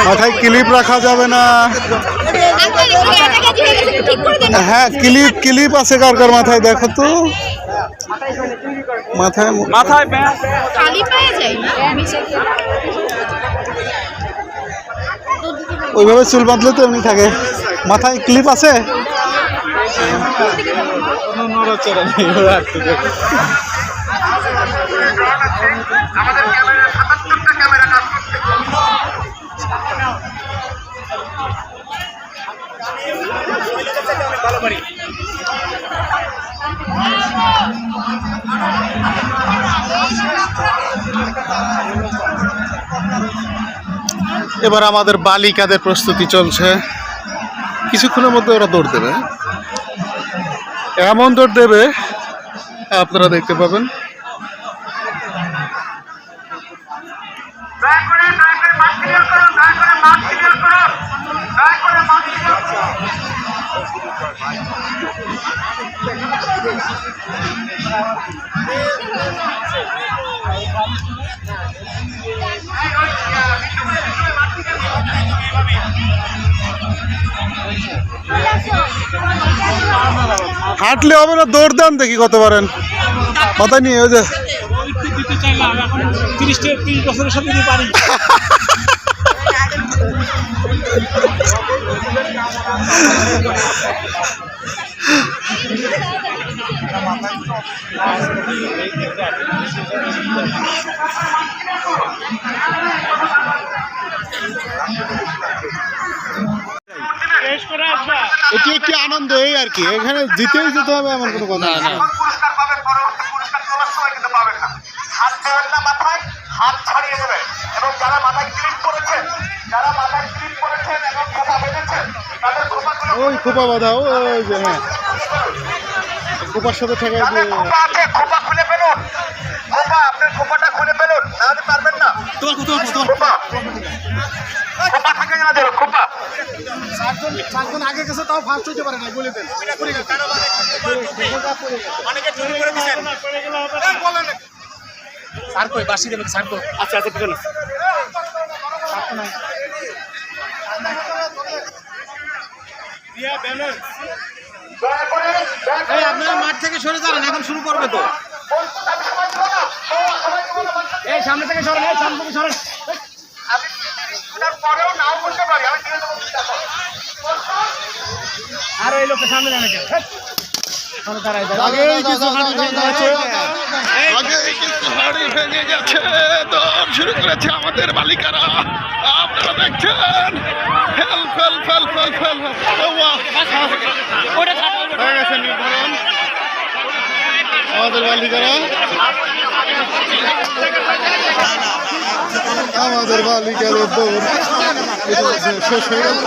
মাথায় ক্লিপ রাখা যাবে না। হ্যাঁ ক্লিপ আছে কার কার মাথায় দেখো তো, মাথায় ওইভাবে চুল বাঁধলে তো এমনি থাকে। মাথায় ক্লিপ আছে? এবার আমাদের বালিকাদের প্রস্তুতি চলছে, কিছুক্ষণের মধ্যে ওরা দৌড় দেবে, এমন দৌড় দেবে আপনারা দেখতে পাবেন। হাঁটলে হবে না, দৌড় দেন দেখি কত পারেন। কথা নিয়ে ওই যে 30 বছরের সাথে পারি। এটি একটি আনন্দ, এই আর কি, এখানে জিতেই যেতে হবে এমন কোনো কথা না। হাত ছাড়িয়ে দেবেন এবং যারা মাথায় ক্লিপ করেছেন, এবং খোপা বেঁধেছেন তাদের খোপাগুলো ওই খোপা বাঁধা, ওই যে হ্যাঁ খোপার সাথে ঠেকাই দিয়ে খোপা খুলে ফেলুন। আপনার খোপাটা খুলে ফেলুন, নাহলে পারবেন না। খোপা থাকে না, ধরো খোপা। চারজন আগে গেছে তাও ফার্স্ট হইতে পারে না, বলে দেন। স্যার কই বাসি দেবে স্যার কই? আচ্ছা পিছনে আপনারা মাঠ থেকে সরে যান, এখন শুরু করবে তো। এই সামনে থেকে সরেন, এই সামনে থেকে সরেন। আর এই লোকটা সামনে জানে কেন? হাড়ি ভেঙে গেছে, দৌড় শুরু করেছে আমাদের বালিকারা, আপনারা দেখছেন। হয়ে গেছে নির্ধারণ, আমাদের বালিকারা, আমাদের বালিকাদের দৌড় শেষ হয়ে গেল।